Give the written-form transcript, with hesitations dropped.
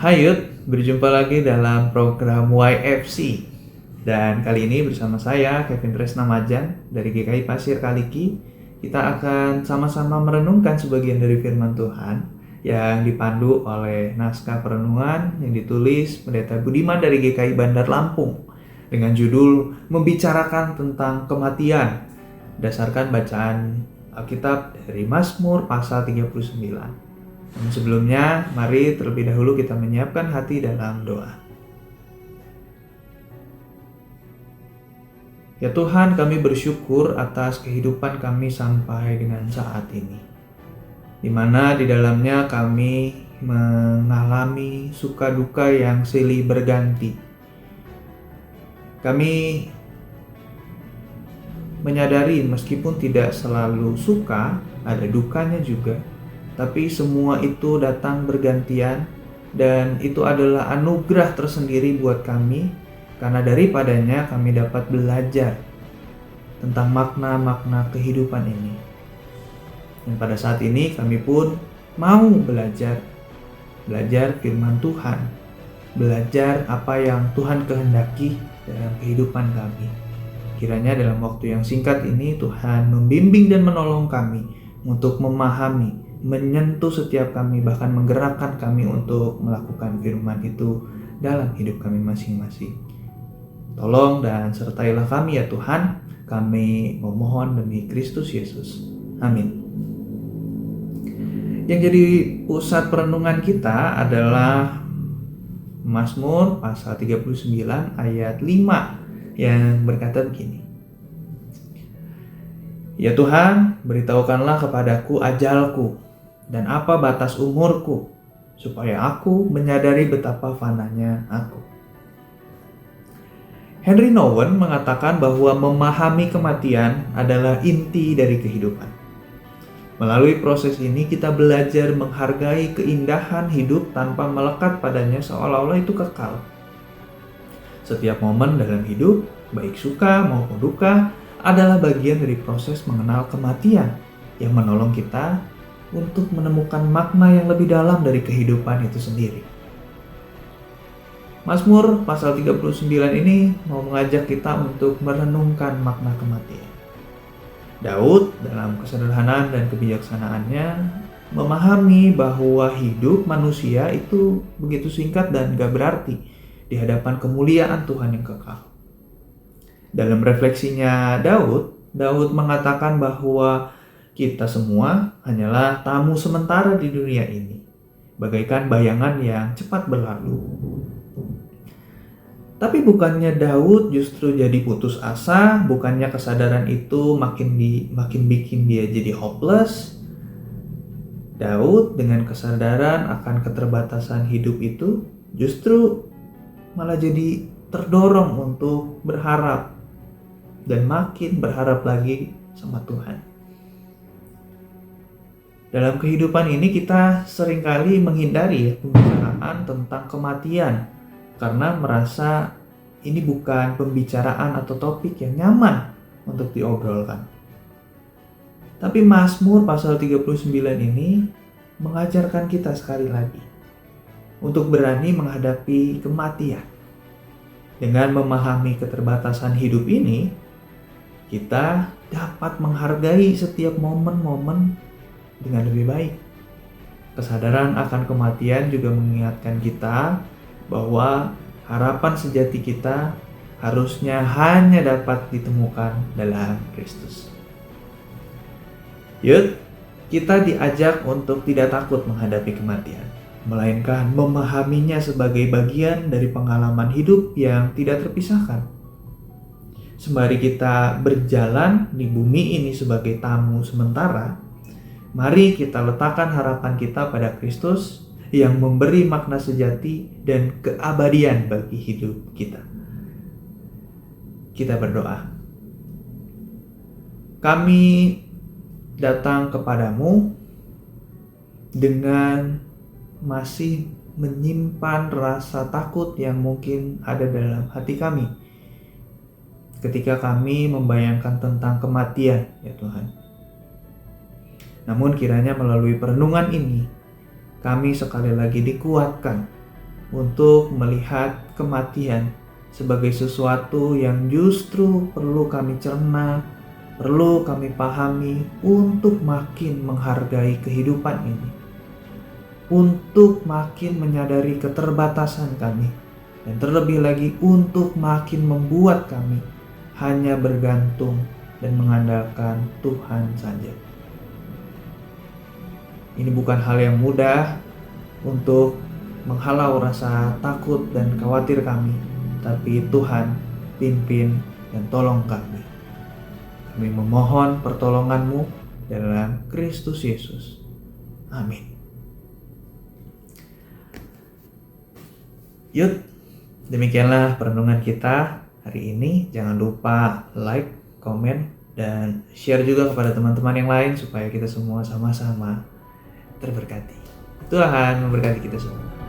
Hayut, berjumpa lagi dalam program YFC. Dan kali ini bersama saya, Kevin Tresna Majan, dari GKI Pasir Kaliki. Kita akan sama-sama merenungkan sebagian dari firman Tuhan yang dipandu oleh naskah perenungan yang ditulis Pendeta Budiman dari GKI Bandar Lampung dengan judul Membicarakan tentang Kematian, berdasarkan bacaan Alkitab dari Mazmur pasal 39. Namun sebelumnya, mari terlebih dahulu kita menyiapkan hati dalam doa. Ya Tuhan, kami bersyukur atas kehidupan kami sampai dengan saat ini, di mana di dalamnya kami mengalami suka duka yang silih berganti. Kami menyadari meskipun tidak selalu suka, ada dukanya juga. Tapi semua itu datang bergantian dan itu adalah anugerah tersendiri buat kami, karena daripadanya kami dapat belajar tentang makna-makna kehidupan ini. Dan pada saat ini kami pun mau belajar firman Tuhan, belajar apa yang Tuhan kehendaki dalam kehidupan kami. Kiranya dalam waktu yang singkat ini Tuhan membimbing dan menolong kami untuk memahami, menyentuh setiap kami, bahkan menggerakkan kami untuk melakukan firman itu dalam hidup kami masing-masing. Tolong dan sertailah kami ya Tuhan, kami memohon demi Kristus Yesus. Amin. Yang jadi pusat perenungan kita adalah Mazmur pasal 39 ayat 5 yang berkata begini. Ya Tuhan, beritahukanlah kepadaku ajalku dan apa batas umurku, supaya aku menyadari betapa fananya aku. Henry Nouwen mengatakan bahwa memahami kematian adalah inti dari kehidupan. Melalui proses ini kita belajar menghargai keindahan hidup tanpa melekat padanya seolah-olah itu kekal. Setiap momen dalam hidup, baik suka maupun duka, adalah bagian dari proses mengenal kematian yang menolong kita untuk menemukan makna yang lebih dalam dari kehidupan itu sendiri. Mazmur pasal 39 ini mau mengajak kita untuk merenungkan makna kematian. Daud dalam kesederhanaan dan kebijaksanaannya memahami bahwa hidup manusia itu begitu singkat dan gak berarti di hadapan kemuliaan Tuhan yang kekal. Dalam refleksinya Daud mengatakan bahwa kita semua hanyalah tamu sementara di dunia ini, bagaikan bayangan yang cepat berlalu. Tapi bukannya Daud justru jadi putus asa, bukannya kesadaran itu makin bikin dia jadi hopeless. Daud dengan kesadaran akan keterbatasan hidup itu justru malah jadi terdorong untuk berharap dan makin berharap lagi sama Tuhan. Dalam kehidupan ini kita seringkali menghindari pembicaraan tentang kematian karena merasa ini bukan pembicaraan atau topik yang nyaman untuk diobrolkan. Tapi Mazmur pasal 39 ini mengajarkan kita sekali lagi untuk berani menghadapi kematian. Dengan memahami keterbatasan hidup ini, kita dapat menghargai setiap momen-momen dengan lebih baik. Kesadaran akan kematian juga mengingatkan kita bahwa harapan sejati kita harusnya hanya dapat ditemukan dalam Kristus. Yuk, kita diajak untuk tidak takut menghadapi kematian, melainkan memahaminya sebagai bagian dari pengalaman hidup yang tidak terpisahkan. Sembari kita berjalan di bumi ini sebagai tamu sementara, mari kita letakkan harapan kita pada Kristus yang memberi makna sejati dan keabadian bagi hidup kita. Kita berdoa. Kami datang kepadamu dengan masih menyimpan rasa takut yang mungkin ada dalam hati kami ketika kami membayangkan tentang kematian, ya Tuhan. Namun kiranya melalui perenungan ini, kami sekali lagi dikuatkan untuk melihat kematian sebagai sesuatu yang justru perlu kami cerna, perlu kami pahami untuk makin menghargai kehidupan ini, untuk makin menyadari keterbatasan kami, dan terlebih lagi untuk makin membuat kami hanya bergantung dan mengandalkan Tuhan saja. Ini bukan hal yang mudah untuk menghalau rasa takut dan khawatir kami, tapi Tuhan pimpin dan tolong kami. Kami memohon pertolongan-Mu dalam Kristus Yesus. Amin. Yuk, demikianlah perenungan kita hari ini. Jangan lupa like, komen, dan share juga kepada teman-teman yang lain supaya kita semua sama-sama terberkati. Tuhan memberkati kita semua.